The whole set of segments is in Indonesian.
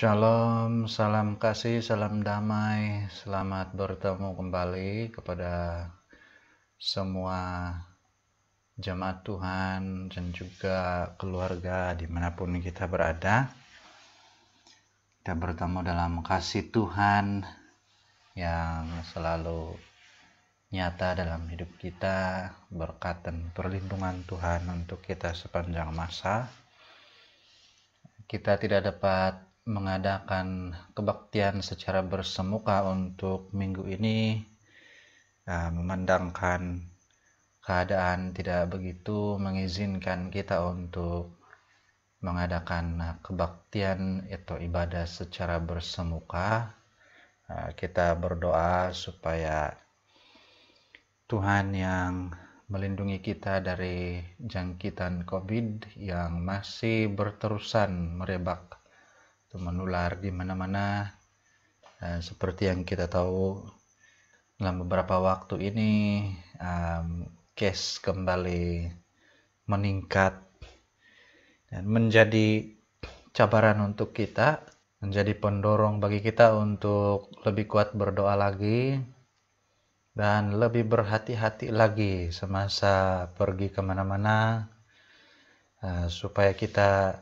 Shalom, salam kasih, salam damai, selamat bertemu kembali kepada semua jemaat Tuhan dan juga keluarga dimanapun kita berada. Kita bertemu dalam kasih Tuhan yang selalu nyata dalam hidup kita, berkat dan perlindungan Tuhan untuk kita sepanjang masa. Kita tidak dapat mengadakan kebaktian secara bersemuka untuk minggu ini, memandangkan keadaan tidak begitu mengizinkan kita untuk mengadakan kebaktian atau ibadah secara bersemuka. Kita berdoa supaya Tuhan yang melindungi kita dari jangkitan COVID yang masih berterusan merebak atau menular di mana-mana. Seperti yang kita tahu, dalam beberapa waktu ini case kembali meningkat dan menjadi cabaran untuk kita, menjadi pendorong bagi kita untuk lebih kuat berdoa lagi dan lebih berhati-hati lagi semasa pergi kemana-mana, supaya kita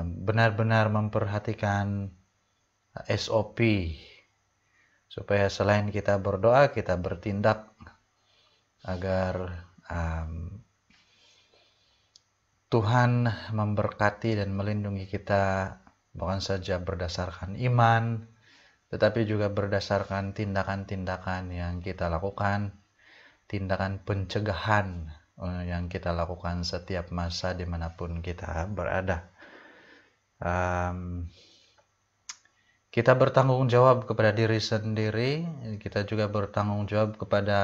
benar-benar memperhatikan SOP, supaya selain kita berdoa, kita bertindak agar Tuhan memberkati dan melindungi kita, bukan saja berdasarkan iman, tetapi juga berdasarkan tindakan-tindakan yang kita lakukan, tindakan pencegahan yang kita lakukan setiap masa dimanapun kita berada. Kita bertanggung jawab kepada diri sendiri, kita juga bertanggung jawab kepada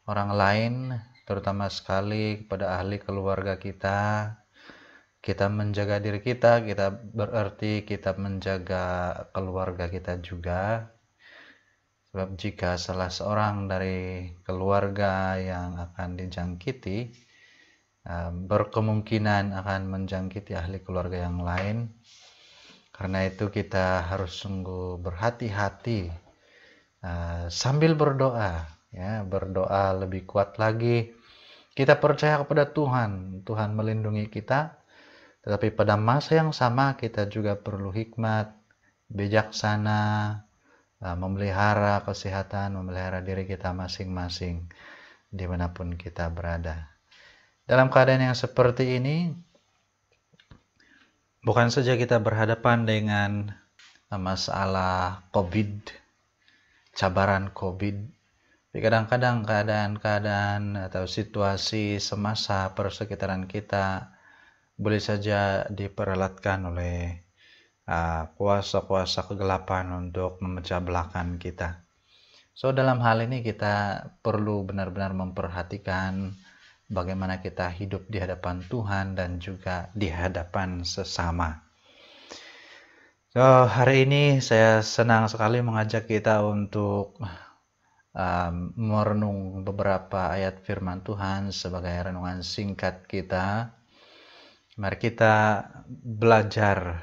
orang lain, terutama sekali kepada ahli keluarga kita. Kita menjaga diri kita, kita berarti kita menjaga keluarga kita juga. Sebab jika salah seorang dari keluarga yang akan dijangkiti, berkemungkinan akan menjangkiti ahli keluarga yang lain. Karena itu kita harus sungguh berhati-hati sambil berdoa, berdoa lebih kuat lagi. Kita percaya kepada Tuhan, Tuhan melindungi kita, tetapi pada masa yang sama kita juga perlu hikmat, bijaksana, memelihara kesehatan, memelihara diri kita masing-masing dimanapun kita berada. Dalam keadaan yang seperti ini, bukan saja kita berhadapan dengan masalah COVID, cabaran COVID, tapi kadang-kadang keadaan atau situasi semasa persekitaran kita boleh saja diperalatkan oleh kuasa-kuasa kegelapan untuk memecah belahkan kita. So dalam hal ini kita perlu benar-benar memperhatikan bagaimana kita hidup di hadapan Tuhan dan juga di hadapan sesama. So hari ini saya senang sekali mengajak kita untuk merenung beberapa ayat firman Tuhan sebagai renungan singkat kita. Mari kita belajar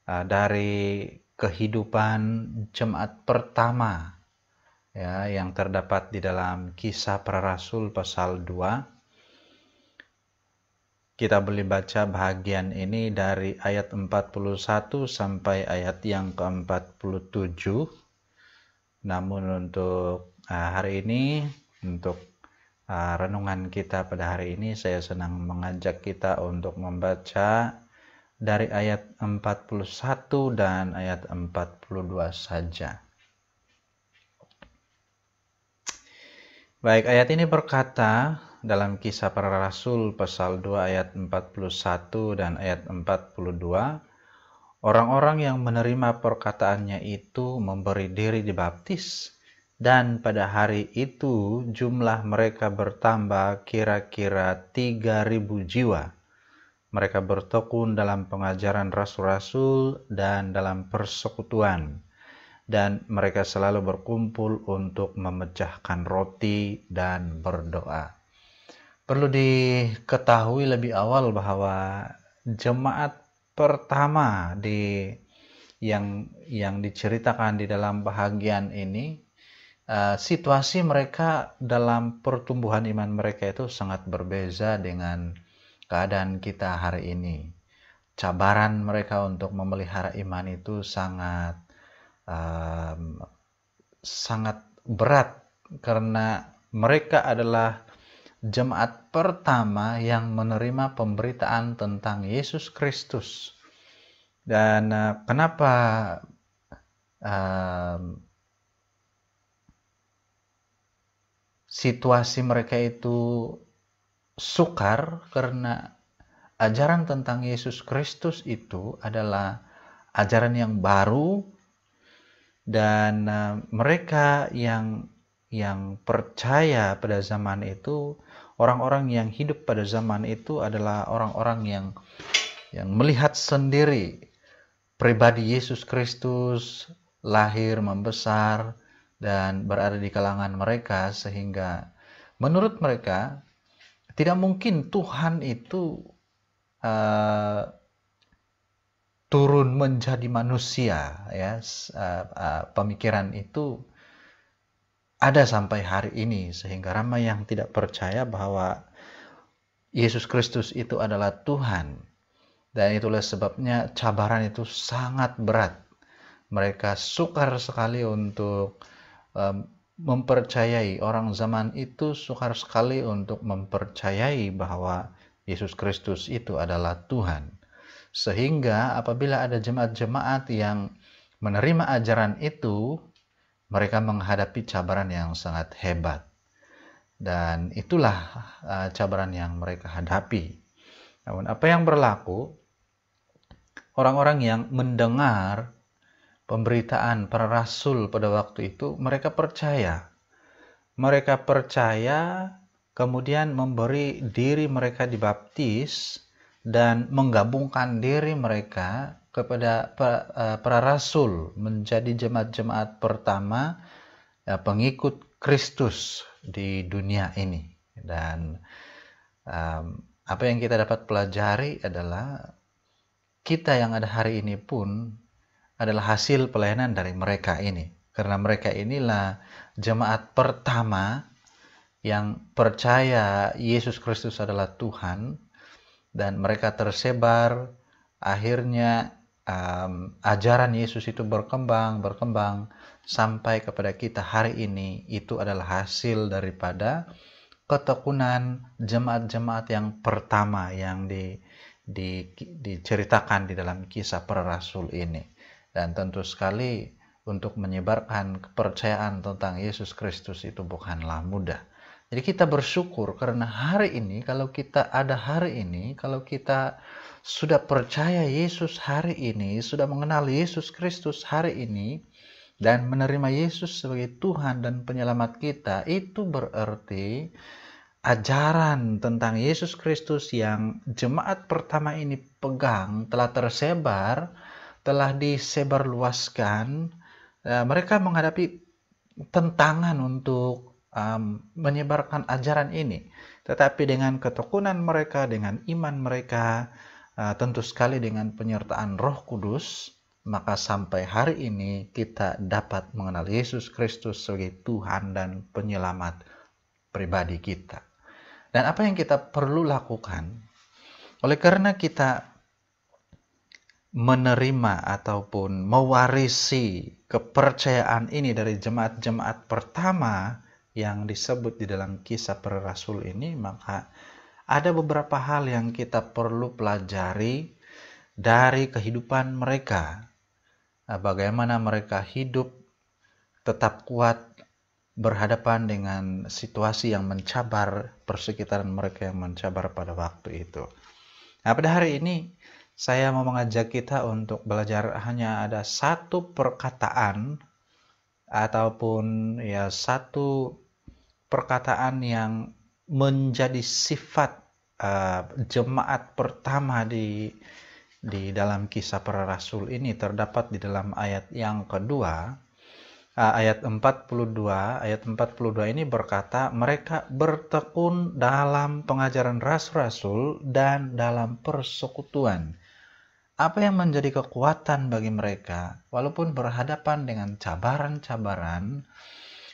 dari kehidupan jemaat pertama yang terdapat di dalam Kisah Para Rasul pasal 2. Kita boleh baca bahagian ini dari ayat 41 sampai ayat yang ke-47. Namun untuk hari ini, untuk renungan kita pada hari ini, saya senang mengajak kita untuk membaca dari ayat 41 dan ayat 42 saja. Baik, ayat ini berkata dalam Kisah Para Rasul pasal 2 ayat 41 dan ayat 42, orang-orang yang menerima perkataannya itu memberi diri dibaptis, dan pada hari itu jumlah mereka bertambah kira-kira 3.000 jiwa. Mereka bertekun dalam pengajaran rasul-rasul dan dalam persekutuan, dan mereka selalu berkumpul untuk memecahkan roti dan berdoa. Perlu diketahui lebih awal bahwa jemaat pertama yang diceritakan di dalam bahagian ini, situasi mereka dalam pertumbuhan iman mereka itu sangat berbeza dengan keadaan kita hari ini. Cabaran mereka untuk memelihara iman itu sangat berat, karena mereka adalah jemaat pertama yang menerima pemberitaan tentang Yesus Kristus. Dan kenapa situasi mereka itu sukar? Karena ajaran tentang Yesus Kristus itu adalah ajaran yang baru, dan mereka yang percaya pada zaman itu, orang-orang yang hidup pada zaman itu adalah orang-orang yang melihat sendiri pribadi Yesus Kristus lahir, membesar, dan berada di kalangan mereka, sehingga menurut mereka tidak mungkin Tuhan itu turun menjadi manusia, ya. Pemikiran itu ada sampai hari ini, sehingga ramai yang tidak percaya bahwa Yesus Kristus itu adalah Tuhan. Dan itulah sebabnya cabaran itu sangat berat. Mereka sukar sekali untuk mempercayai, orang zaman itu sukar sekali untuk mempercayai bahwa Yesus Kristus itu adalah Tuhan. Sehingga apabila ada jemaat-jemaat yang menerima ajaran itu, mereka menghadapi cabaran yang sangat hebat. Dan itulah cabaran yang mereka hadapi. Namun apa yang berlaku? Orang-orang yang mendengar pemberitaan para rasul pada waktu itu, mereka percaya. Mereka percaya, kemudian memberi diri mereka dibaptis, dan menggabungkan diri mereka kepada para rasul, menjadi jemaat-jemaat pertama pengikut Kristus di dunia ini. Dan apa yang kita dapat pelajari adalah kita yang ada hari ini pun adalah hasil pelayanan dari mereka ini. Karena mereka inilah jemaat pertama yang percaya Yesus Kristus adalah Tuhan, dan mereka tersebar. Akhirnya ajaran Yesus itu berkembang sampai kepada kita hari ini. Itu adalah hasil daripada ketekunan jemaat-jemaat yang pertama yang diceritakan di dalam kisah para rasul ini. Dan tentu sekali untuk menyebarkan kepercayaan tentang Yesus Kristus itu bukanlah mudah. Jadi kita bersyukur karena hari ini, kalau kita ada hari ini, kalau kita sudah percaya Yesus hari ini, sudah mengenal Yesus Kristus hari ini, dan menerima Yesus sebagai Tuhan dan penyelamat kita, itu berarti ajaran tentang Yesus Kristus yang jemaat pertama ini pegang telah tersebar, telah disebarluaskan. Mereka menghadapi tentangan untuk menyebarkan ajaran ini. Tetapi dengan ketekunan mereka, dengan iman mereka, tentu sekali dengan penyertaan Roh Kudus, maka sampai hari ini kita dapat mengenal Yesus Kristus sebagai Tuhan dan penyelamat pribadi kita. Dan apa yang kita perlu lakukan? Oleh karena kita menerima ataupun mewarisi kepercayaan ini dari jemaat-jemaat pertama yang disebut di dalam kisah para rasul ini, maka ada beberapa hal yang kita perlu pelajari dari kehidupan mereka. Bagaimana mereka hidup tetap kuat berhadapan dengan situasi yang mencabar, persekitaran mereka yang mencabar pada waktu itu. Nah, pada hari ini saya mau mengajak kita untuk belajar hanya ada satu perkataan ataupun satu perkataan yang menjadi sifat jemaat pertama di dalam kisah para rasul ini, terdapat di dalam ayat yang kedua. Ayat 42 ini berkata, mereka bertekun dalam pengajaran rasul-rasul dan dalam persekutuan. Apa yang menjadi kekuatan bagi mereka, walaupun berhadapan dengan cabaran-cabaran,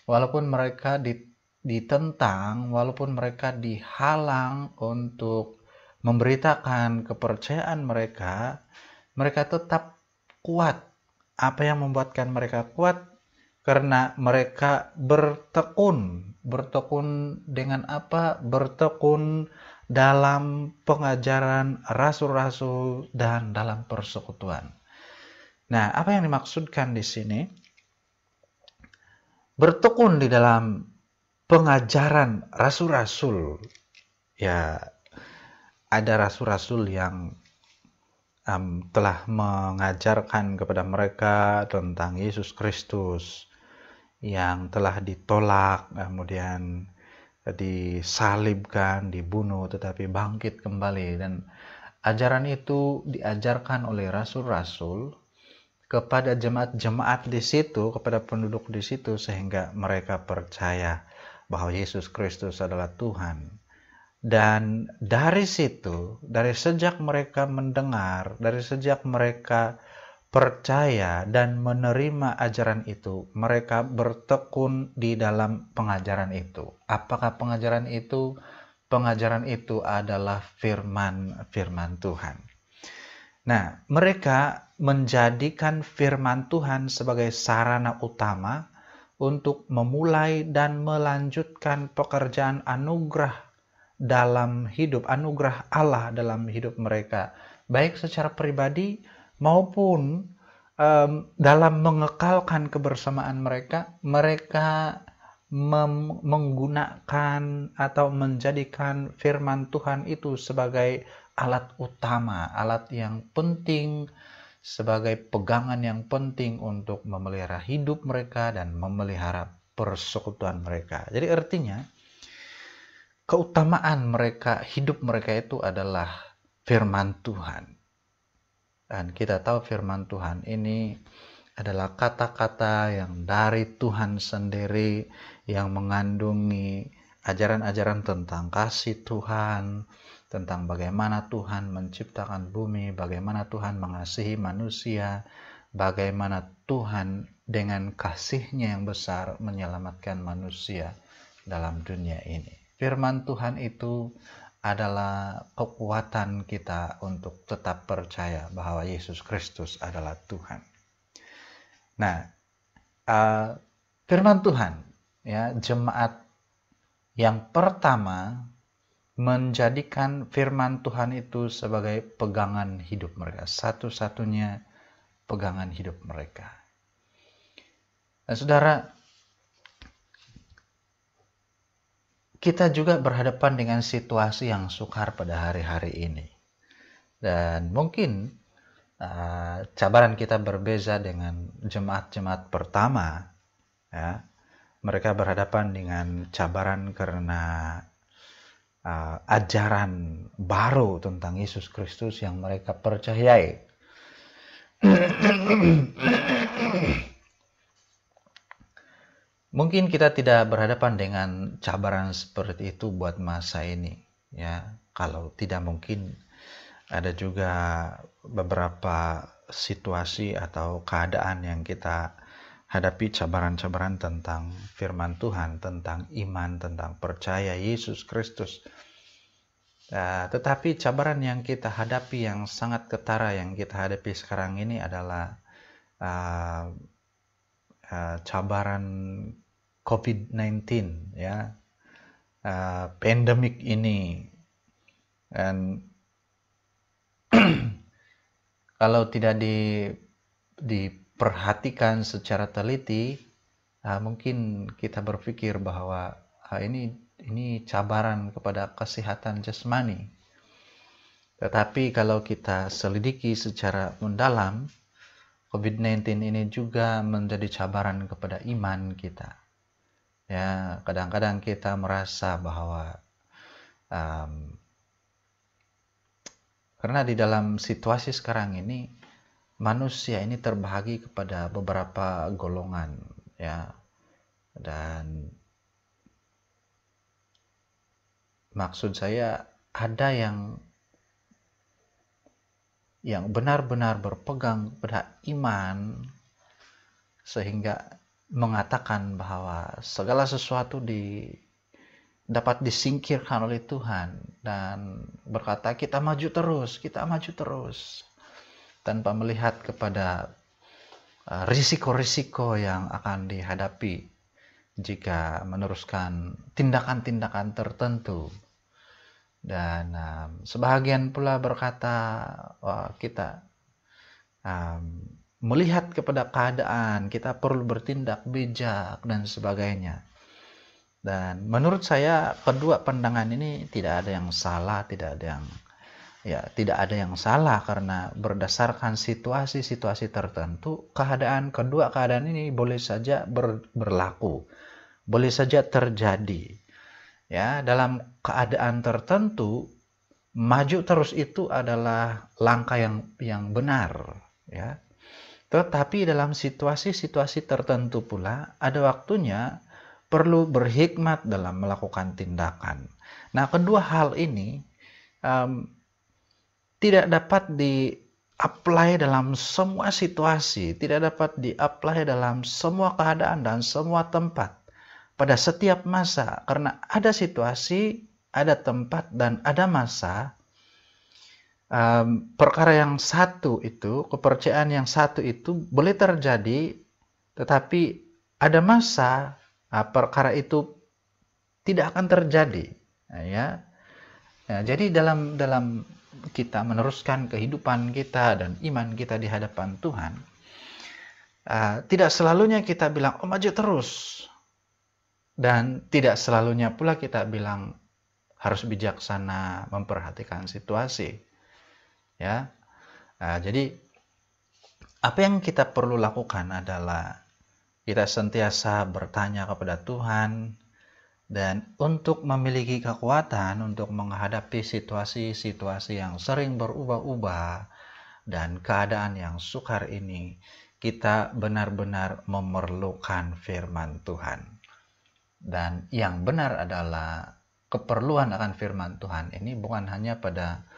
walaupun mereka ditentang, walaupun mereka dihalang untuk memberitakan kepercayaan mereka, mereka tetap kuat. Apa yang membuatkan mereka kuat? Karena mereka bertekun. Bertekun dengan apa? Bertekun dalam pengajaran rasul-rasul dan dalam persekutuan. Nah, apa yang dimaksudkan di sini? Bertekun di dalam pengajaran rasul-rasul. Ya, ada rasul-rasul yang telah mengajarkan kepada mereka tentang Yesus Kristus yang telah ditolak, kemudian disalibkan, dibunuh, tetapi bangkit kembali. Dan ajaran itu diajarkan oleh rasul-rasul kepada jemaat-jemaat di situ, kepada penduduk di situ, sehingga mereka percaya bahwa Yesus Kristus adalah Tuhan. Dan dari situ, dari sejak mereka mendengar, dari sejak mereka percaya dan menerima ajaran itu, mereka bertekun di dalam pengajaran itu. Apakah pengajaran itu? Pengajaran itu adalah firman Tuhan. Nah, mereka menjadikan firman Tuhan sebagai sarana utama untuk memulai dan melanjutkan pekerjaan anugerah dalam hidup, anugerah Allah dalam hidup mereka, baik secara pribadi maupun dalam mengekalkan kebersamaan mereka. Mereka menggunakan atau menjadikan firman Tuhan itu sebagai alat utama, alat yang penting, sebagai pegangan yang penting untuk memelihara hidup mereka dan memelihara persekutuan mereka. Jadi artinya, keutamaan mereka, hidup mereka itu adalah firman Tuhan. Dan kita tahu firman Tuhan ini adalah kata-kata yang dari Tuhan sendiri, yang mengandungi ajaran-ajaran tentang kasih Tuhan, tentang bagaimana Tuhan menciptakan bumi, bagaimana Tuhan mengasihi manusia, bagaimana Tuhan dengan kasih-Nya yang besar menyelamatkan manusia dalam dunia ini. Firman Tuhan itu adalah kekuatan kita untuk tetap percaya bahwa Yesus Kristus adalah Tuhan. Nah, firman Tuhan, ya, jemaat yang pertama menjadikan firman Tuhan itu sebagai pegangan hidup mereka, satu-satunya pegangan hidup mereka. Nah, saudara, kita juga berhadapan dengan situasi yang sukar pada hari-hari ini. Dan mungkin cabaran kita berbeda dengan jemaat-jemaat pertama. Ya. Mereka berhadapan dengan cabaran karena ajaran baru tentang Yesus Kristus yang mereka percayai. Mungkin kita tidak berhadapan dengan cabaran seperti itu buat masa ini, ya. Kalau tidak, mungkin ada juga beberapa situasi atau keadaan yang kita hadapi, cabaran-cabaran tentang firman Tuhan, tentang iman, tentang percaya Yesus Kristus. Tetapi cabaran yang kita hadapi yang sangat ketara yang kita hadapi sekarang ini adalah cabaran COVID-19, ya, pandemik ini. Dan kalau tidak diperhatikan secara teliti, mungkin kita berpikir bahwa ini cabaran kepada kesehatan jasmani. Tetapi kalau kita selidiki secara mendalam, COVID-19 ini juga menjadi cabaran kepada iman kita. Ya, kadang-kadang kita merasa bahwa karena di dalam situasi sekarang ini manusia ini terbagi kepada beberapa golongan, ya. Dan maksud saya, ada yang yang benar-benar berpegang pada iman, sehingga mengatakan bahwa segala sesuatu dapat disingkirkan oleh Tuhan, dan berkata kita maju terus tanpa melihat kepada risiko-risiko yang akan dihadapi jika meneruskan tindakan-tindakan tertentu. Dan sebahagian pula berkata kita melihat kepada keadaan, kita perlu bertindak bijak dan sebagainya. Dan menurut saya kedua pandangan ini tidak ada yang salah, tidak ada yang salah, karena berdasarkan situasi-situasi tertentu, kedua keadaan ini boleh saja berlaku, boleh saja terjadi. Ya, dalam keadaan tertentu, maju terus itu adalah langkah yang benar, ya. Tetapi dalam situasi-situasi tertentu pula ada waktunya perlu berhikmat dalam melakukan tindakan. Nah, kedua hal ini tidak dapat di-apply dalam semua situasi, tidak dapat di-apply dalam semua keadaan dan semua tempat pada setiap masa, karena ada situasi, ada tempat, dan ada masa. Perkara yang satu itu, kepercayaan yang satu itu boleh terjadi, tetapi ada masa perkara itu tidak akan terjadi. Ya, jadi dalam kita meneruskan kehidupan kita dan iman kita di hadapan Tuhan, tidak selalunya kita bilang maju terus, dan tidak selalunya pula kita bilang harus bijaksana memperhatikan situasi. Ya, jadi apa yang kita perlu lakukan adalah kita sentiasa bertanya kepada Tuhan, dan untuk memiliki kekuatan untuk menghadapi situasi-situasi yang sering berubah-ubah dan keadaan yang sukar ini, kita benar-benar memerlukan firman Tuhan. Dan yang benar adalah keperluan akan firman Tuhan ini bukan hanya pada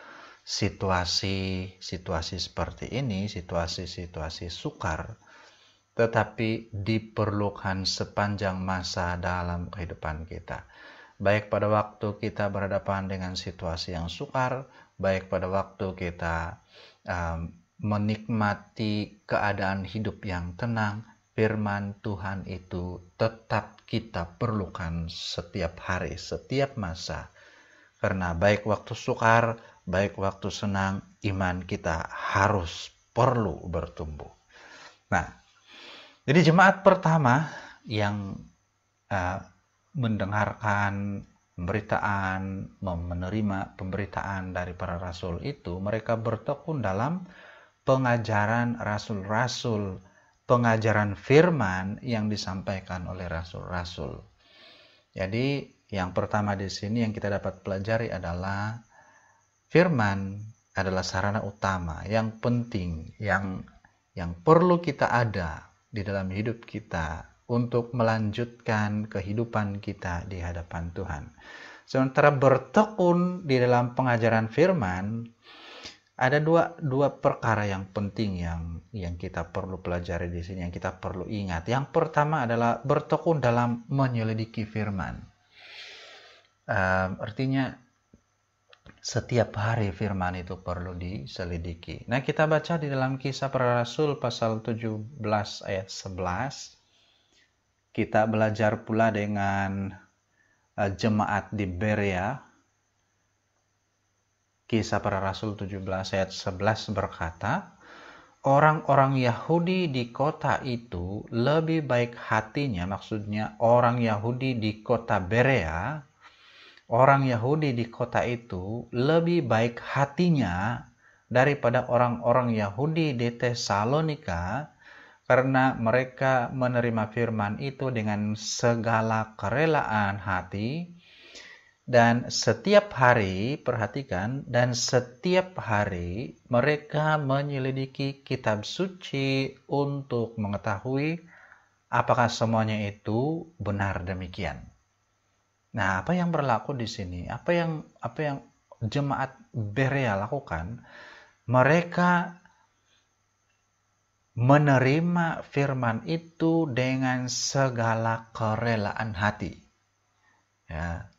situasi-situasi seperti ini, situasi-situasi sukar, tetapi diperlukan sepanjang masa dalam kehidupan kita. Baik pada waktu kita berhadapan dengan situasi yang sukar, baik pada waktu kita menikmati keadaan hidup yang tenang, firman Tuhan itu tetap kita perlukan setiap hari, setiap masa. Karena baik waktu sukar, baik waktu senang, iman kita perlu bertumbuh. Nah, jadi jemaat pertama yang mendengarkan pemberitaan, menerima pemberitaan dari para rasul itu, mereka bertekun dalam pengajaran rasul-rasul, pengajaran firman yang disampaikan oleh rasul-rasul. Jadi yang pertama di sini yang kita dapat pelajari adalah firman adalah sarana utama, yang penting, yang perlu kita ada di dalam hidup kita untuk melanjutkan kehidupan kita di hadapan Tuhan. Sementara bertekun di dalam pengajaran firman, ada dua perkara yang penting yang kita perlu pelajari di sini, yang kita perlu ingat. Yang pertama adalah bertekun dalam menyelidiki firman. Artinya setiap hari firman itu perlu diselidiki. Nah, kita baca di dalam Kisah Para Rasul pasal 17 ayat 11. Kita belajar pula dengan jemaat di Berea. Kisah Para Rasul 17 ayat 11 berkata, orang-orang Yahudi di kota itu lebih baik hatinya, maksudnya orang Yahudi di kota Berea, orang Yahudi di kota itu lebih baik hatinya daripada orang-orang Yahudi di Tesalonika, karena mereka menerima firman itu dengan segala kerelaan hati, dan setiap hari, perhatikan, dan setiap hari mereka menyelidiki kitab suci untuk mengetahui apakah semuanya itu benar demikian. Nah, apa yang berlaku di sini? Apa yang jemaat Berea lakukan? mereka menerima firman itu dengan segala kerelaan hati. Ya.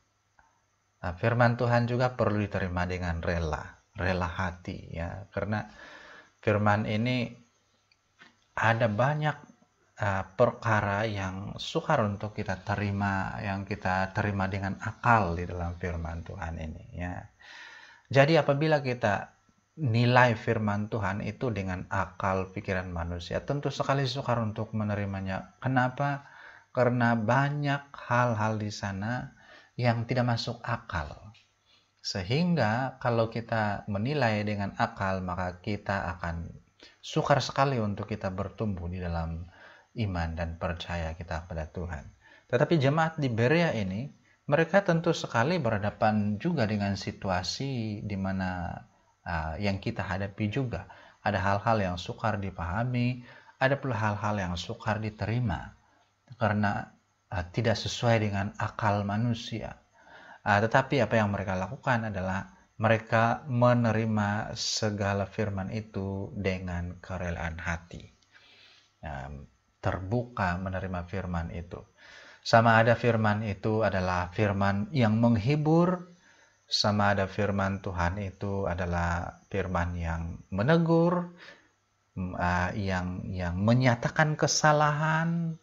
Nah, firman Tuhan juga perlu diterima dengan rela hati, ya, karena firman ini ada banyak perkara yang sukar untuk kita terima, yang kita terima dengan akal di dalam firman Tuhan ini, ya. Jadi apabila kita nilai firman Tuhan itu dengan akal pikiran manusia, tentu sekali sukar untuk menerimanya. Kenapa? Karena banyak hal-hal di sana yang tidak masuk akal. Sehingga kalau kita menilai dengan akal, maka kita akan sukar sekali untuk kita bertumbuh di dalam iman dan percaya kita pada Tuhan. Tetapi jemaat di Berea ini, mereka tentu sekali berhadapan juga dengan situasi di mana yang kita hadapi juga. Ada hal-hal yang sukar dipahami, ada pula hal-hal yang sukar diterima karena tidak sesuai dengan akal manusia. Tetapi apa yang mereka lakukan adalah mereka menerima segala firman itu dengan kerelaan hati. Terbuka menerima firman itu. Sama ada firman itu adalah firman yang menghibur, sama ada firman Tuhan itu adalah firman yang menegur, yang menyatakan kesalahan,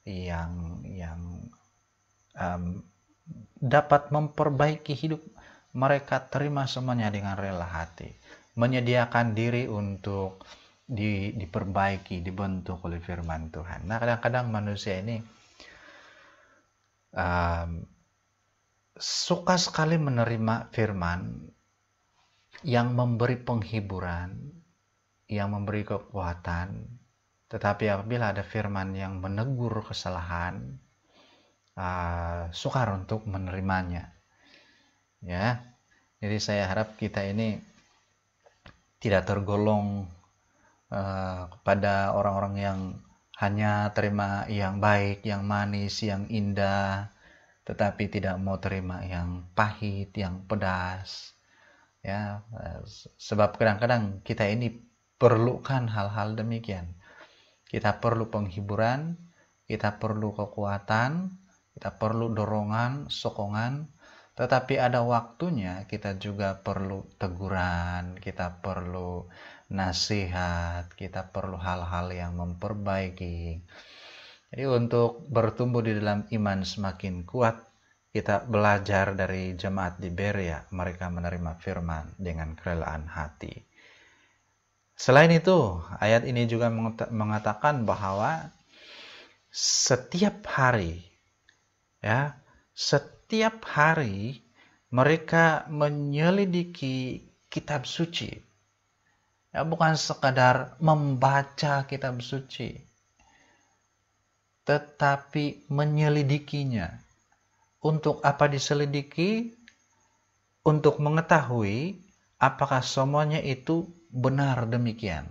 yang dapat memperbaiki hidup mereka. Terima semuanya dengan rela hati, menyediakan diri untuk diperbaiki, dibentuk oleh firman Tuhan. Nah, kadang-kadang manusia ini suka sekali menerima firman yang memberi penghiburan, yang memberi kekuatan, tetapi apabila ada firman yang menegur kesalahan, sukar untuk menerimanya. Ya, jadi saya harap kita ini tidak tergolong kepada orang-orang yang hanya terima yang baik, yang manis, yang indah, tetapi tidak mau terima yang pahit, yang pedas. Ya, sebab kadang-kadang kita ini perlukan hal-hal demikian. Kita perlu penghiburan, kita perlu kekuatan, kita perlu dorongan, sokongan, tetapi ada waktunya kita juga perlu teguran, kita perlu nasihat, kita perlu hal-hal yang memperbaiki. Jadi untuk bertumbuh di dalam iman semakin kuat, kita belajar dari jemaat di Berea, mereka menerima firman dengan kerelaan hati. Selain itu, ayat ini juga mengatakan bahwa setiap hari, ya, setiap hari mereka menyelidiki kitab suci. Ya, bukan sekadar membaca kitab suci, tetapi menyelidikinya. Untuk apa diselidiki? Untuk mengetahui apakah semuanya itu benar demikian.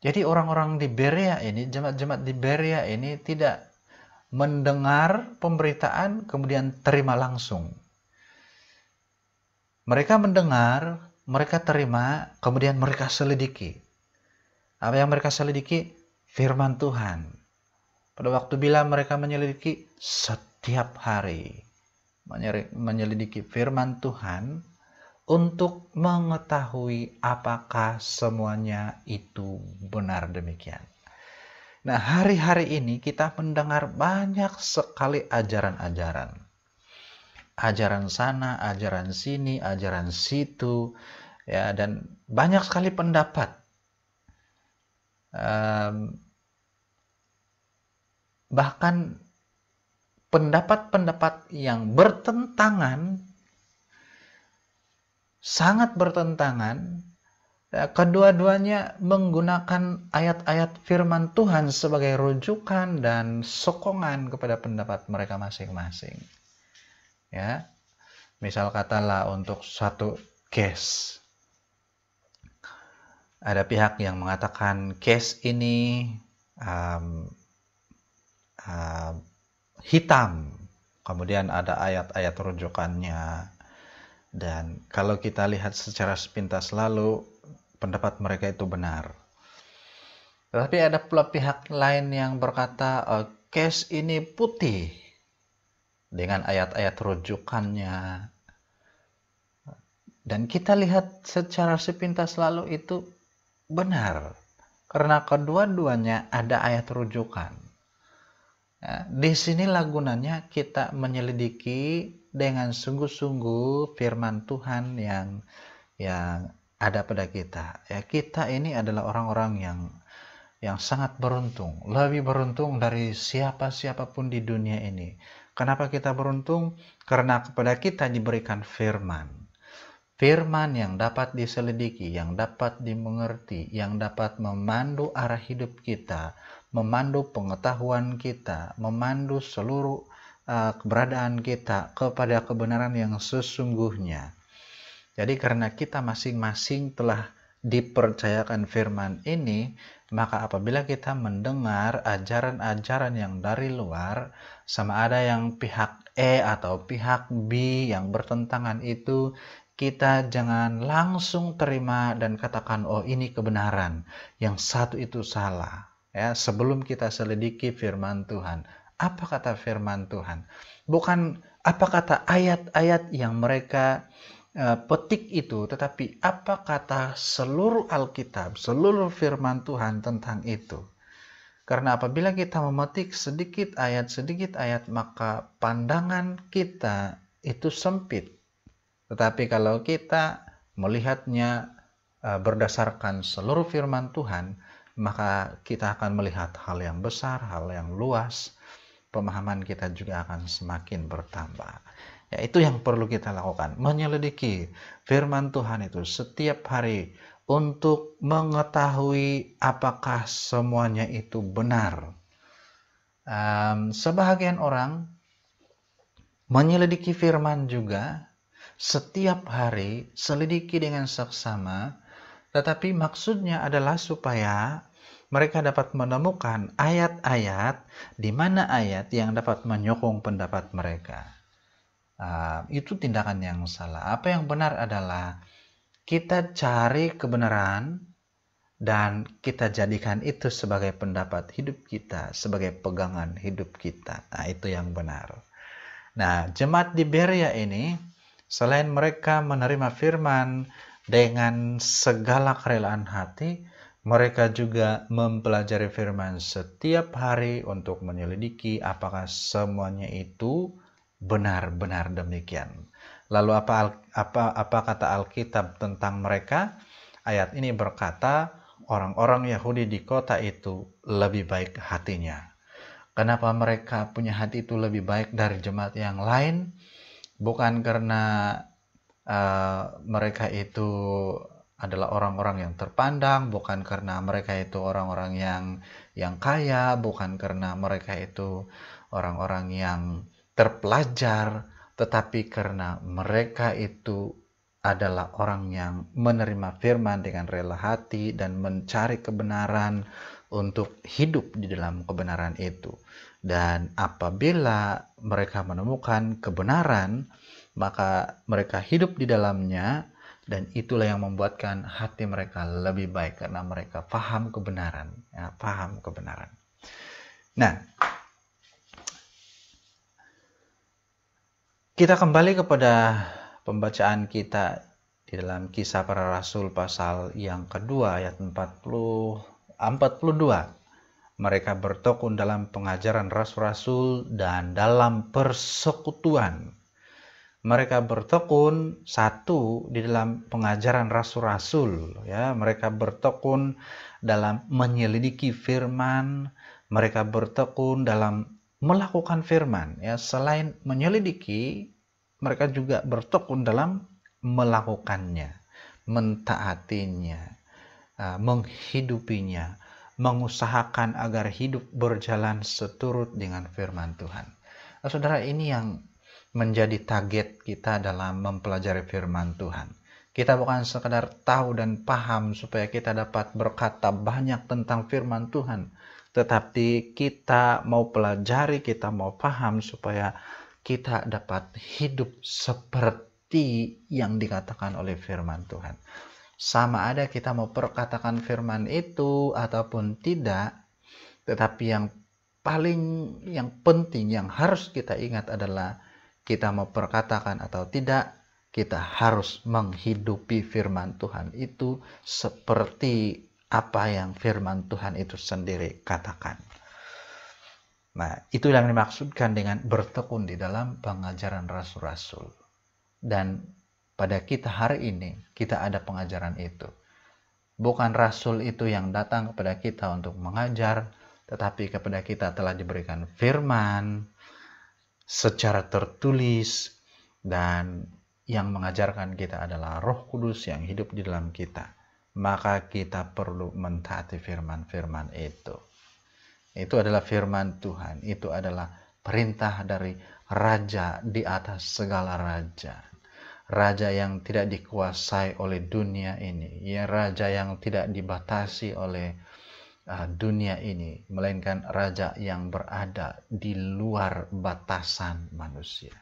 Jadi orang-orang di Berea ini, jemaat-jemaat di Berea ini tidak mendengar pemberitaan kemudian terima langsung. Mereka mendengar, mereka terima, kemudian mereka selidiki. Apa yang mereka selidiki? Firman Tuhan. Pada waktu bila mereka menyelidiki setiap hari, menyelidiki firman Tuhan untuk mengetahui apakah semuanya itu benar demikian. Nah, hari-hari ini kita mendengar banyak sekali ajaran-ajaran. Ajaran sana, ajaran sini, ajaran situ, ya, dan banyak sekali pendapat. Bahkan pendapat-pendapat yang bertentangan, sangat bertentangan, kedua-duanya menggunakan ayat-ayat firman Tuhan sebagai rujukan dan sokongan kepada pendapat mereka masing-masing. Ya, misal katalah untuk satu case, ada pihak yang mengatakan case ini hitam, kemudian ada ayat-ayat rujukannya, Dan kalau kita lihat secara sepintas lalu, pendapat mereka itu benar. Tetapi ada pula pihak lain yang berkata, case ini putih dengan ayat-ayat rujukannya. Dan kita lihat secara sepintas lalu itu benar. Karena kedua-duanya ada ayat rujukan. Ya, disinilah gunanya kita menyelidiki dengan sungguh-sungguh firman Tuhan yang ada pada kita. Ya, kita ini adalah orang-orang yang sangat beruntung, lebih beruntung dari siapapun di dunia ini. Kenapa kita beruntung? Karena kepada kita diberikan firman. Firman yang dapat diselidiki, yang dapat dimengerti, yang dapat memandu arah hidup kita, memandu pengetahuan kita, memandu seluruh keberadaan kita kepada kebenaran yang sesungguhnya. Jadi karena kita masing-masing telah dipercayakan firman ini, maka apabila kita mendengar ajaran-ajaran yang dari luar, sama ada yang pihak E atau pihak B yang bertentangan itu, kita jangan langsung terima dan katakan, oh ini kebenaran, yang satu itu salah. Ya, sebelum kita selidiki firman Tuhan. Apa kata firman Tuhan? Bukan apa kata ayat-ayat yang mereka petik itu, tetapi apa kata seluruh Alkitab, seluruh firman Tuhan tentang itu. Karena apabila kita memetik sedikit ayat, maka pandangan kita itu sempit. Tetapi kalau kita melihatnya berdasarkan seluruh firman Tuhan, maka kita akan melihat hal yang besar, hal yang luas, pemahaman kita juga akan semakin bertambah. Ya, itu yang perlu kita lakukan, menyelidiki firman Tuhan itu setiap hari untuk mengetahui apakah semuanya itu benar. Sebahagian orang menyelidiki firman juga setiap hari, selidiki dengan seksama, tetapi maksudnya adalah supaya mereka dapat menemukan ayat-ayat di mana ayat yang dapat menyokong pendapat mereka. Itu tindakan yang salah. Apa yang benar adalah kita cari kebenaran dan kita jadikan itu sebagai pendapat hidup kita, sebagai pegangan hidup kita. Nah, itu yang benar. Nah, jemaat di Berea ini, selain mereka menerima firman dengan segala kerelaan hati, mereka juga mempelajari firman setiap hari untuk menyelidiki apakah semuanya itu benar-benar demikian. Lalu apa kata Alkitab tentang mereka? Ayat ini berkata, orang-orang Yahudi di kota itu lebih baik hatinya. Kenapa mereka punya hati itu lebih baik dari jemaat yang lain? Bukan karena mereka itu adalah orang-orang yang terpandang, bukan karena mereka itu orang-orang yang kaya, bukan karena mereka itu orang-orang yang terpelajar, tetapi karena mereka itu adalah orang yang menerima firman dengan rela hati dan mencari kebenaran untuk hidup di dalam kebenaran itu. Dan apabila mereka menemukan kebenaran, maka mereka hidup di dalamnya, dan itulah yang membuatkan hati mereka lebih baik karena mereka paham kebenaran, ya, paham kebenaran. Nah, kita kembali kepada pembacaan kita di dalam Kisah Para Rasul pasal yang kedua ayat 42. Mereka bertekun dalam pengajaran rasul-rasul dan dalam persekutuan. Mereka bertekun satu di dalam pengajaran rasul-rasul, ya. Mereka bertekun dalam menyelidiki firman, mereka bertekun dalam melakukan firman, ya. Selain menyelidiki, mereka juga bertekun dalam melakukannya, mentaatinya, menghidupinya, mengusahakan agar hidup berjalan seturut dengan firman Tuhan. Nah, saudara, ini yang menjadi target kita dalam mempelajari firman Tuhan. Kita bukan sekadar tahu dan paham supaya kita dapat berkata banyak tentang firman Tuhan, tetapi kita mau pelajari, kita mau paham supaya kita dapat hidup seperti seperti yang dikatakan oleh firman Tuhan. Sama ada kita mau perkatakan firman itu ataupun tidak, tetapi yang penting yang harus kita ingat adalah kita mau perkatakan atau tidak, kita harus menghidupi firman Tuhan itu seperti apa yang firman Tuhan itu sendiri katakan. Nah, itu yang dimaksudkan dengan bertekun di dalam pengajaran rasul-rasul. Dan pada kita hari ini, kita ada pengajaran itu. Bukan rasul itu yang datang kepada kita untuk mengajar, tetapi kepada kita telah diberikan firman secara tertulis, dan yang mengajarkan kita adalah Roh Kudus yang hidup di dalam kita. Maka kita perlu mentaati firman-firman itu. Itu adalah firman Tuhan. Itu adalah perintah dari Raja di atas segala raja. Raja yang tidak dikuasai oleh dunia ini. Ya, Raja yang tidak dibatasi oleh dunia ini. Melainkan Raja yang berada di luar batasan manusia.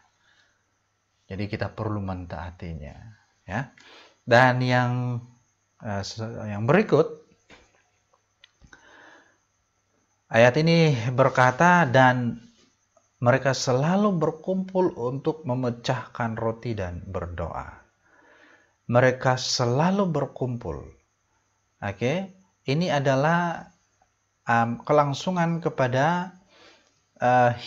Jadi kita perlu mentaatinya. Ya. Dan yang berikut, ayat ini berkata, dan mereka selalu berkumpul untuk memecahkan roti dan berdoa. Mereka selalu berkumpul. Oke, ini adalah kelangsungan kepada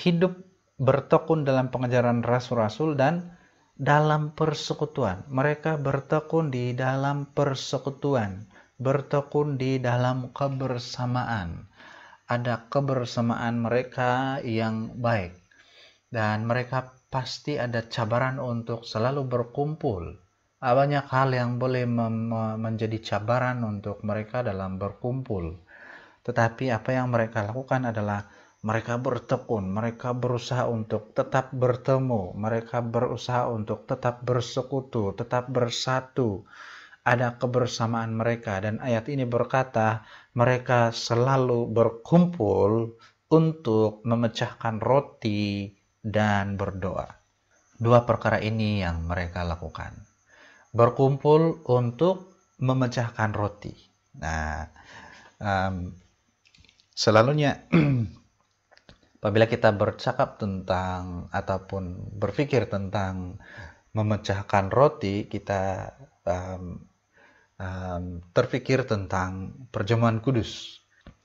hidup bertekun dalam pengajaran rasul-rasul dan dalam persekutuan. Mereka bertekun di dalam persekutuan, bertekun di dalam kebersamaan. Ada kebersamaan mereka yang baik, dan mereka pasti ada cabaran untuk selalu berkumpul. Banyak hal yang boleh menjadi cabaran untuk mereka dalam berkumpul, tetapi apa yang mereka lakukan adalah mereka bertekun, mereka berusaha untuk tetap bertemu, mereka berusaha untuk tetap bersekutu, tetap bersatu. Ada kebersamaan mereka, dan ayat ini berkata mereka selalu berkumpul untuk memecahkan roti dan berdoa. Dua perkara ini yang mereka lakukan. Berkumpul untuk memecahkan roti. Nah, selalunya apabila kita bercakap tentang ataupun berpikir tentang memecahkan roti, kita terpikir tentang perjamuan kudus.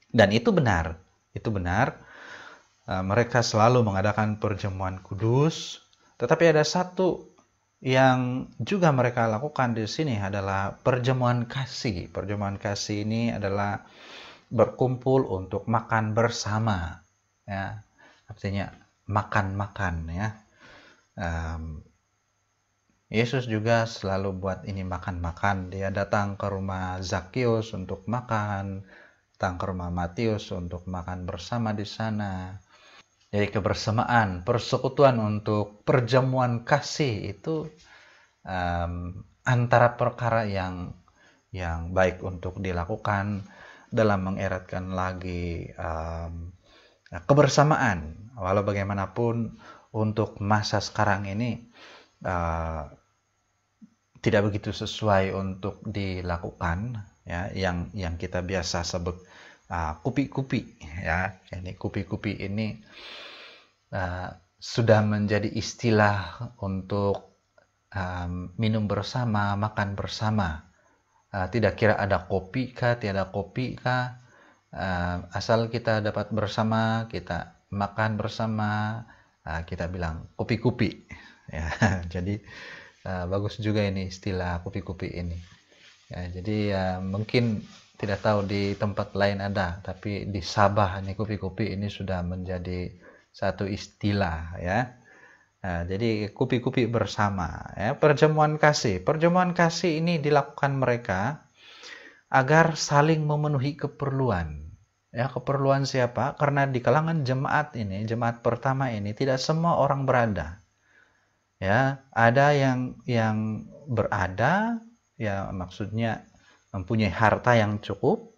Dan itu benar. Mereka selalu mengadakan perjamuan kudus, tetapi ada satu yang juga mereka lakukan di sini adalah perjamuan kasih. Perjamuan kasih ini adalah berkumpul untuk makan bersama, ya. Artinya makan-makan, ya. Yesus juga selalu buat ini makan-makan. Dia datang ke rumah Zakheus untuk makan, datang ke rumah Matius untuk makan bersama di sana. Jadi kebersamaan, persekutuan untuk perjamuan kasih itu antara perkara yang baik untuk dilakukan dalam mengeratkan lagi kebersamaan. Walau bagaimanapun untuk masa sekarang ini tidak begitu sesuai untuk dilakukan, ya, yang kita biasa sebut kupi-kupi, ya. Ini kupi-kupi ini sudah menjadi istilah untuk minum bersama, makan bersama. Tidak kira ada kopi kah, tiada kopi kah, asal kita dapat bersama, kita makan bersama, kita bilang kupi-kupi, ya. Jadi bagus juga ini istilah kupi-kupi ini, ya. Jadi mungkin tidak tahu di tempat lain ada, tapi di Sabah ini kupi-kupi ini sudah menjadi satu istilah, ya. Jadi kupi-kupi bersama, ya. Perjamuan kasih ini dilakukan mereka agar saling memenuhi keperluan. Ya, keperluan siapa? Karena di kalangan jemaat pertama ini tidak semua orang berada. Ya, ada yang berada, ya, maksudnya mempunyai harta yang cukup,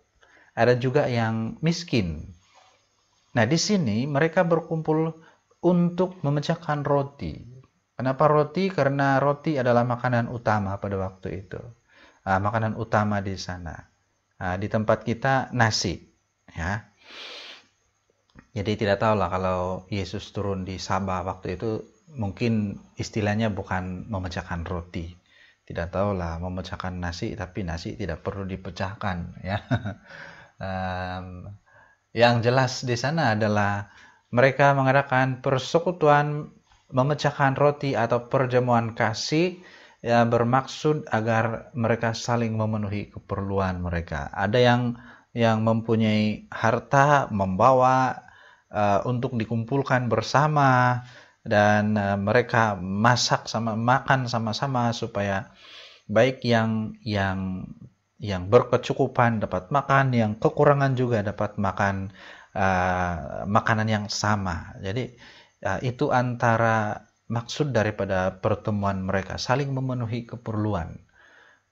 ada juga yang miskin. Nah, di sini mereka berkumpul untuk memecahkan roti. Kenapa roti? Karena roti adalah makanan utama pada waktu itu. Makanan utama di sana. Di tempat kita nasi, ya. Jadi tidak tahulah kalau Yesus turun di Sabah waktu itu, mungkin istilahnya bukan memecahkan roti. Tidak tahulah memecahkan nasi, tapi nasi tidak perlu dipecahkan, ya. Yang jelas di sana adalah mereka mengadakan persekutuan memecahkan roti atau perjamuan kasih, ya, bermaksud agar mereka saling memenuhi keperluan mereka. Ada yang mempunyai harta membawa untuk dikumpulkan bersama, dan mereka makan sama-sama supaya baik yang berkecukupan dapat makan, yang kekurangan juga dapat makan makanan yang sama. Jadi itu antara maksud daripada pertemuan mereka, saling memenuhi keperluan.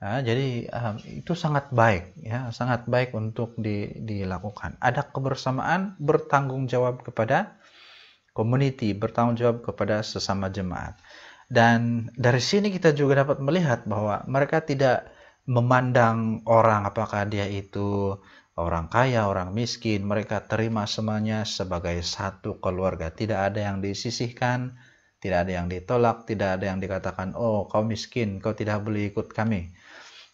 Jadi itu sangat baik, ya, sangat baik untuk dilakukan. Ada kebersamaan, bertanggung jawab kepada community, bertanggung jawab kepada sesama jemaat. Dan dari sini kita juga dapat melihat bahwa mereka tidak memandang orang apakah dia itu orang kaya, orang miskin. Mereka terima semuanya sebagai satu keluarga. Tidak ada yang disisihkan, tidak ada yang ditolak, tidak ada yang dikatakan, oh kau miskin, kau tidak boleh ikut kami.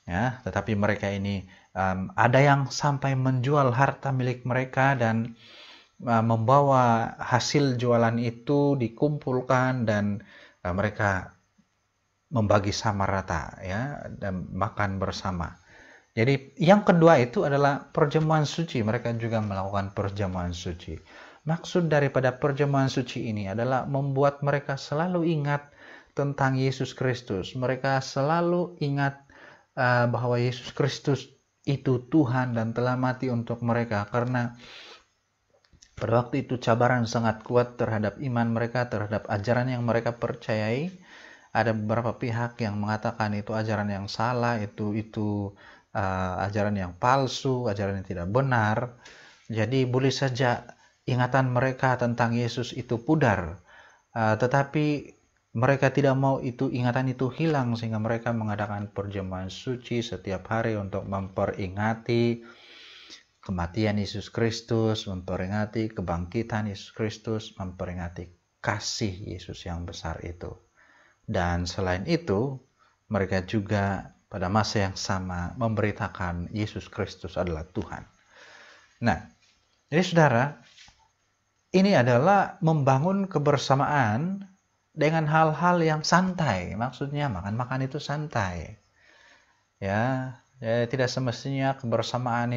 Ya, tetapi mereka ini ada yang sampai menjual harta milik mereka dan membawa hasil jualan itu dikumpulkan dan mereka membagi sama rata, ya, dan makan bersama. Jadi yang kedua itu adalah perjamuan suci. Mereka juga melakukan perjamuan suci. Maksud daripada perjamuan suci ini adalah membuat mereka selalu ingat tentang Yesus Kristus. Mereka selalu ingat bahwa Yesus Kristus itu Tuhan dan telah mati untuk mereka, karena pada waktu itu cabaran sangat kuat terhadap iman mereka, terhadap ajaran yang mereka percayai. Ada beberapa pihak yang mengatakan itu ajaran yang salah, itu ajaran yang palsu, ajaran yang tidak benar. Jadi boleh saja ingatan mereka tentang Yesus itu pudar, tetapi mereka tidak mau ingatan itu hilang, sehingga mereka mengadakan perjamuan suci setiap hari untuk memperingati kematian Yesus Kristus, memperingati kebangkitan Yesus Kristus, memperingati kasih Yesus yang besar itu. Dan selain itu, mereka juga pada masa yang sama memberitakan Yesus Kristus adalah Tuhan. Nah, jadi saudara, ini adalah membangun kebersamaan dengan hal-hal yang santai. Maksudnya makan-makan itu santai. Ya, tidak semestinya kebersamaan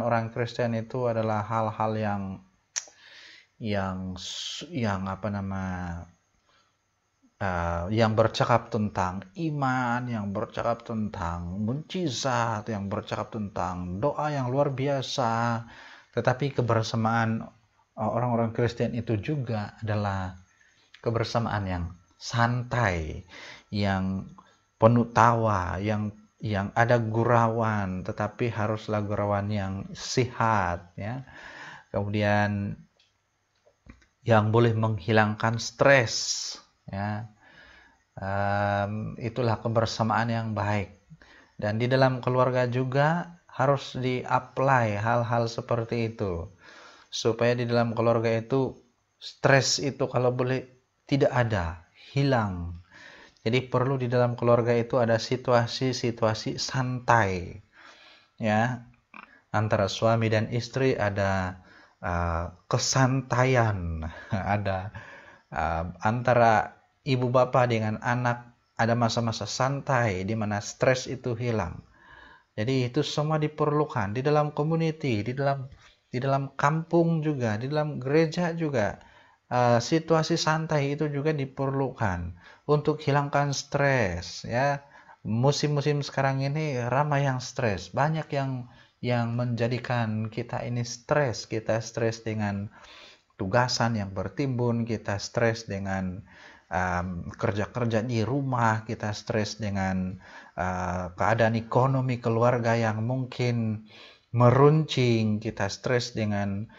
orang Kristen itu adalah hal-hal yang bercakap tentang iman, yang bercakap tentang mukjizat, yang bercakap tentang doa yang luar biasa. Tetapi kebersamaan orang-orang Kristen itu juga adalah kebersamaan yang santai, yang penuh tawa, yang ada gurauan, tetapi haruslah gurauan yang sehat, ya. Kemudian yang boleh menghilangkan stres, ya. Itulah kebersamaan yang baik. Dan di dalam keluarga juga harus di-apply hal-hal seperti itu, supaya di dalam keluarga itu stres itu kalau boleh tidak ada, hilang. Jadi perlu di dalam keluarga itu ada situasi-situasi santai, ya. Antara suami dan istri ada kesantaian, ada antara ibu bapak dengan anak ada masa-masa santai di mana stres itu hilang. Jadi itu semua diperlukan di dalam community, di dalam kampung juga, di dalam gereja juga. Situasi santai itu juga diperlukan untuk hilangkan stres, ya. Musim-musim sekarang ini ramai yang stres, banyak yang menjadikan kita ini stres. Kita stres dengan tugasan yang bertimbun, kita stres dengan kerja-kerja di rumah, kita stres dengan keadaan ekonomi keluarga yang mungkin meruncing, kita stres dengan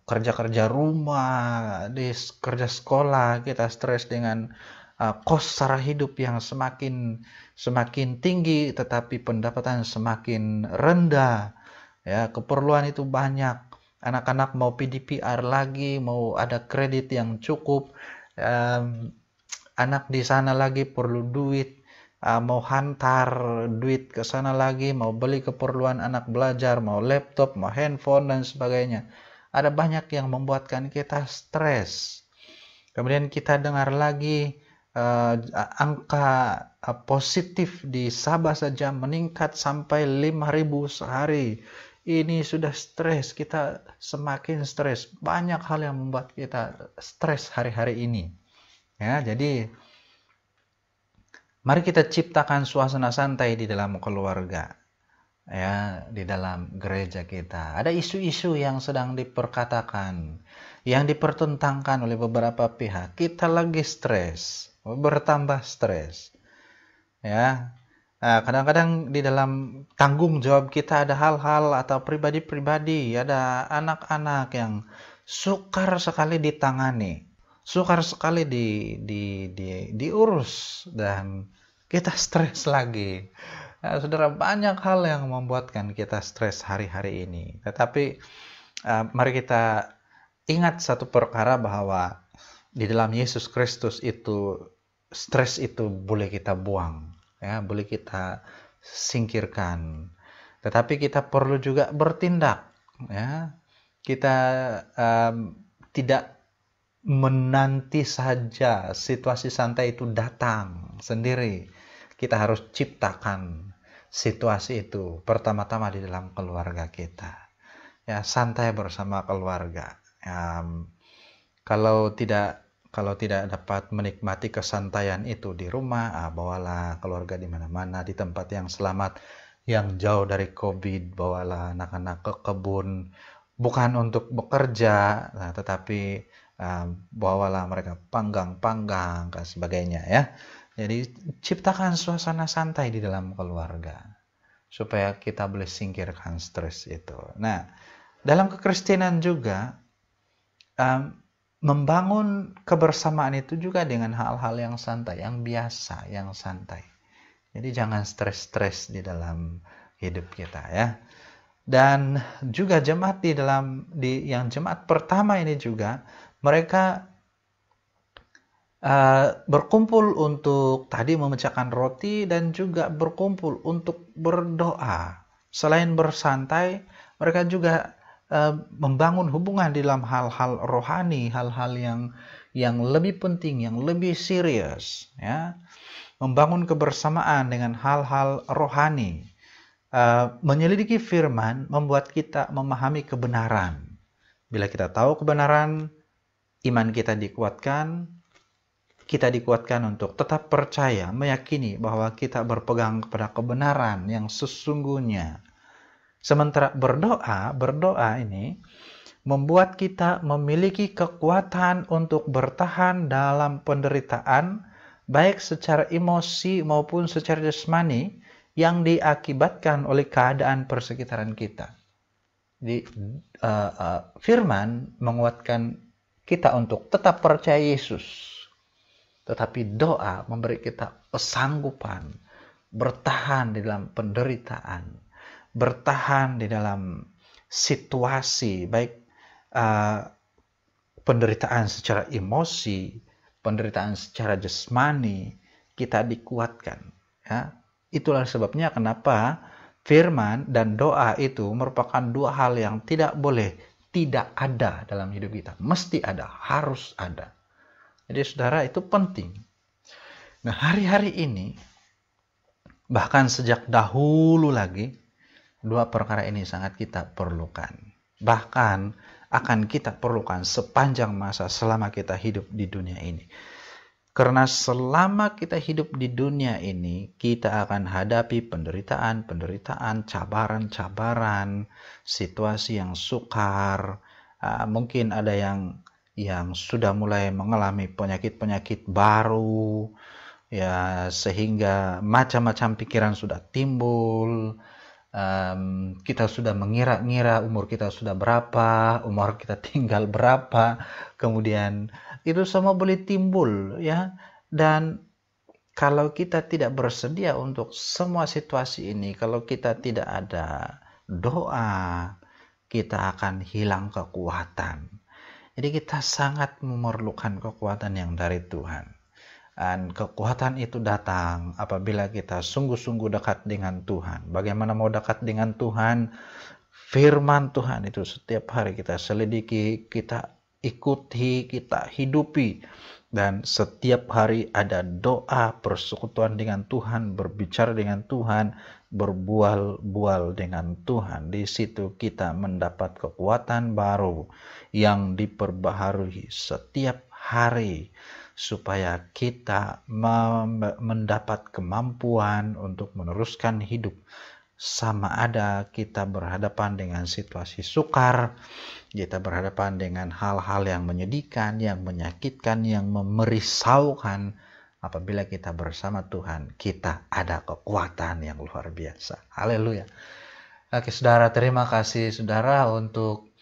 kerja-kerja rumah, di kerja sekolah, kita stres dengan kos sara hidup yang semakin tinggi, tetapi pendapatan semakin rendah. Ya, keperluan itu banyak. Anak-anak mau PDPR lagi, mau ada kredit yang cukup. Anak di sana lagi perlu duit, mau hantar duit ke sana lagi, mau beli keperluan anak belajar, mau laptop, mau handphone, dan sebagainya. Ada banyak yang membuatkan kita stres. Kemudian kita dengar lagi angka positif di Sabah saja meningkat sampai 5.000 sehari. Ini sudah stres, kita semakin stres. Banyak hal yang membuat kita stres hari-hari ini. Ya, jadi mari kita ciptakan suasana santai di dalam keluarga. Ya, di dalam gereja kita. Ada isu-isu yang sedang diperkatakan, yang dipertentangkan oleh beberapa pihak. Kita lagi stres, bertambah stres. Ya, kadang-kadang di dalam tanggung jawab kita ada hal-hal atau pribadi-pribadi, ada anak-anak yang sukar sekali ditangani, sukar sekali diurus, dan kita stres lagi. Saudara, banyak hal yang membuatkan kita stres hari-hari ini. Tetapi mari kita ingat satu perkara, bahwa di dalam Yesus Kristus itu stres itu boleh kita buang, ya, boleh kita singkirkan. Tetapi kita perlu juga bertindak, ya. Kita tidak menanti saja situasi santai itu datang sendiri. Kita harus ciptakan situasi itu pertama-tama di dalam keluarga kita. Ya, santai bersama keluarga. Kalau tidak dapat menikmati kesantaian itu di rumah, bawalah keluarga di mana-mana, di tempat yang selamat, yang jauh dari COVID. Bawalah anak-anak ke kebun, bukan untuk bekerja, tetapi bawalah mereka panggang-panggang dan sebagainya, ya. Jadi ciptakan suasana santai di dalam keluarga, supaya kita boleh singkirkan stres itu. Nah, dalam kekristenan juga membangun kebersamaan itu juga dengan hal-hal yang santai, yang biasa, yang santai. Jadi jangan stres-stres di dalam hidup kita, ya. Dan juga jemaat yang jemaat pertama ini juga, mereka berkumpul untuk tadi memecahkan roti, dan juga berkumpul untuk berdoa. Selain bersantai, mereka juga membangun hubungan di dalam hal-hal rohani, hal-hal yang lebih penting, yang lebih serius, ya. Membangun kebersamaan dengan hal-hal rohani. Menyelidiki firman membuat kita memahami kebenaran. Bila kita tahu kebenaran, iman kita dikuatkan untuk tetap percaya, meyakini bahwa kita berpegang kepada kebenaran yang sesungguhnya. Sementara berdoa ini membuat kita memiliki kekuatan untuk bertahan dalam penderitaan, baik secara emosi maupun secara jasmani, yang diakibatkan oleh keadaan persekitaran kita. Jadi firman menguatkan kita untuk tetap percaya Yesus. Tetapi doa memberi kita kesanggupan bertahan di dalam penderitaan, bertahan di dalam situasi, baik penderitaan secara emosi, penderitaan secara jasmani, kita dikuatkan, ya. Itulah sebabnya kenapa firman dan doa itu merupakan dua hal yang tidak boleh tidak ada dalam hidup kita. Mesti ada, harus ada. Jadi saudara, itu penting. Nah, hari-hari ini, bahkan sejak dahulu lagi, dua perkara ini sangat kita perlukan. Bahkan akan kita perlukan sepanjang masa selama kita hidup di dunia ini. Karena selama kita hidup di dunia ini, kita akan hadapi penderitaan, cabaran-cabaran, situasi yang sukar. Mungkin ada yang sudah mulai mengalami penyakit-penyakit baru, ya, sehingga macam-macam pikiran sudah timbul. kita sudah mengira-ngira umur kita sudah berapa, umur kita tinggal berapa, kemudian itu semua boleh timbul ya. Dan kalau kita tidak bersedia untuk semua situasi ini, kalau kita tidak ada doa, kita akan hilang kekuatan. Jadi kita sangat memerlukan kekuatan yang dari Tuhan. Dan kekuatan itu datang apabila kita sungguh-sungguh dekat dengan Tuhan. Bagaimana mau dekat dengan Tuhan? Firman Tuhan itu setiap hari kita selidiki, kita ikuti, kita hidupi. Dan setiap hari ada doa, persekutuan dengan Tuhan, berbicara dengan Tuhan, berbual-bual dengan Tuhan. Di situ kita mendapat kekuatan baru yang diperbaharui setiap hari, supaya kita mendapat kemampuan untuk meneruskan hidup. Sama ada kita berhadapan dengan situasi sukar, kita berhadapan dengan hal-hal yang menyedihkan, yang menyakitkan, yang merisaukan. Apabila kita bersama Tuhan, kita ada kekuatan yang luar biasa. Haleluya. Oke saudara, terima kasih saudara untuk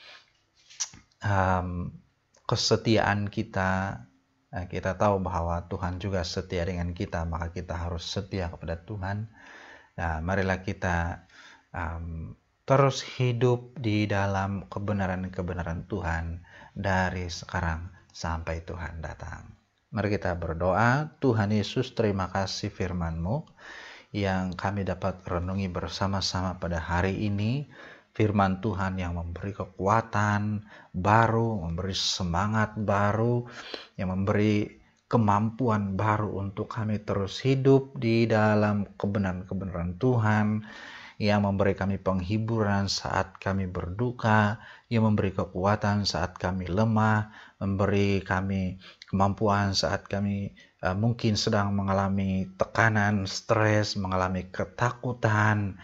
kesetiaan kita. Kita tahu bahwa Tuhan juga setia dengan kita, maka kita harus setia kepada Tuhan. Nah, marilah kita terus hidup di dalam kebenaran-kebenaran Tuhan dari sekarang sampai Tuhan datang. Mari kita berdoa. Tuhan Yesus, terima kasih firman-Mu yang kami dapat renungi bersama-sama pada hari ini. Firman Tuhan yang memberi kekuatan baru, memberi semangat baru, yang memberi kemampuan baru untuk kami terus hidup di dalam kebenaran-kebenaran Tuhan, yang memberi kami penghiburan saat kami berduka, yang memberi kekuatan saat kami lemah, memberi kami kemampuan saat kami mungkin sedang mengalami tekanan, stres, mengalami ketakutan.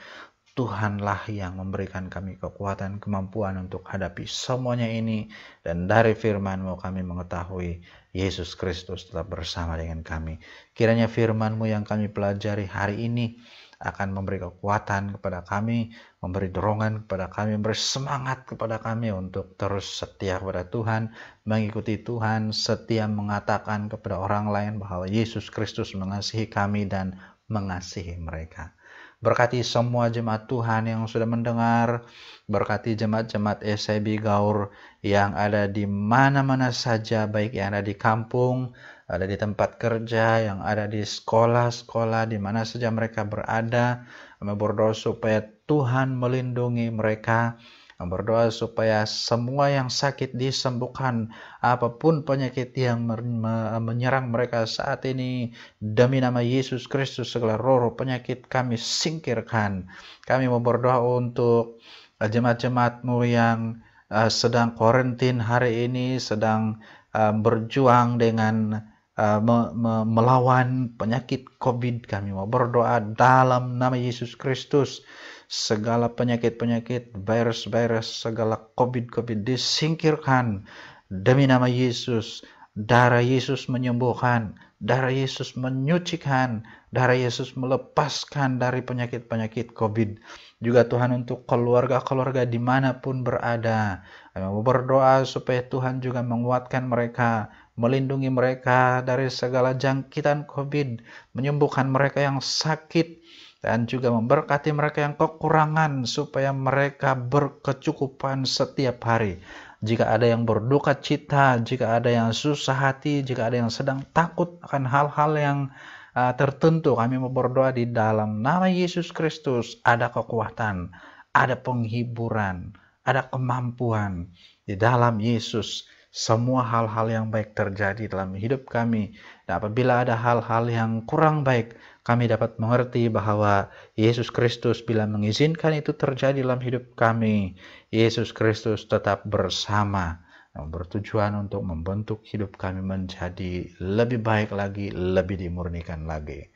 Tuhanlah yang memberikan kami kekuatan, kemampuan untuk hadapi semuanya ini. Dan dari firman-Mu kami mengetahui Yesus Kristus tetap bersama dengan kami. Kiranya firman-Mu yang kami pelajari hari ini akan memberi kekuatan kepada kami, memberi dorongan kepada kami, memberi semangat kepada kami untuk terus setia kepada Tuhan, mengikuti Tuhan, setia mengatakan kepada orang lain bahwa Yesus Kristus mengasihi kami dan mengasihi mereka. Berkati semua jemaat Tuhan yang sudah mendengar, berkati jemaat-jemaat SIB Gaur yang ada di mana-mana saja, baik yang ada di kampung, ada di tempat kerja, yang ada di sekolah-sekolah, di mana saja mereka berada. Kami berdoa supaya Tuhan melindungi mereka, berdoa supaya semua yang sakit disembuhkan, apapun penyakit yang menyerang mereka saat ini, demi nama Yesus Kristus segala roh penyakit kami singkirkan. Kami mau berdoa untuk jemaat-jemaat-Mu yang sedang karantin hari ini, sedang berjuang dengan melawan penyakit COVID. Kami mau berdoa dalam nama Yesus Kristus, segala penyakit-penyakit, virus-virus, segala COVID disingkirkan demi nama Yesus. Darah Yesus menyembuhkan, darah Yesus menyucikan, darah Yesus melepaskan dari penyakit-penyakit COVID. Juga Tuhan untuk keluarga-keluarga dimanapun berada, kami mau berdoa supaya Tuhan juga menguatkan mereka, melindungi mereka dari segala jangkitan COVID, menyembuhkan mereka yang sakit, dan juga memberkati mereka yang kekurangan supaya mereka berkecukupan setiap hari. Jika ada yang berduka cita, jika ada yang susah hati, jika ada yang sedang takut akan hal-hal yang tertentu, kami mau berdoa di dalam nama Yesus Kristus. Ada kekuatan, ada penghiburan, ada kemampuan di dalam Yesus. Semua hal-hal yang baik terjadi dalam hidup kami. Dan apabila ada hal-hal yang kurang baik, kami dapat mengerti bahwa Yesus Kristus bila mengizinkan itu terjadi dalam hidup kami, Yesus Kristus tetap bersama, bertujuan untuk membentuk hidup kami menjadi lebih baik lagi, lebih dimurnikan lagi.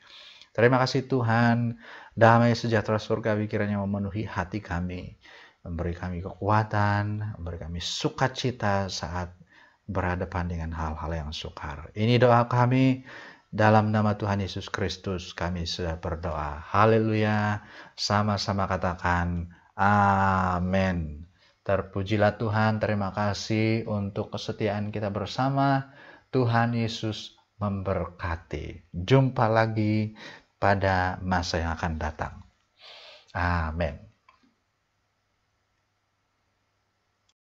Terima kasih Tuhan, damai sejahtera surgawi kiranya memenuhi hati kami, memberi kami kekuatan, memberi kami sukacita saat berhadapan dengan hal-hal yang sukar. Ini doa kami Dalam nama Tuhan Yesus Kristus kami sudah berdoa. Haleluya. Sama-sama katakan amin. Terpujilah Tuhan, terima kasih untuk kesetiaan kita bersama. Tuhan Yesus memberkati. Jumpa lagi pada masa yang akan datang. Amin.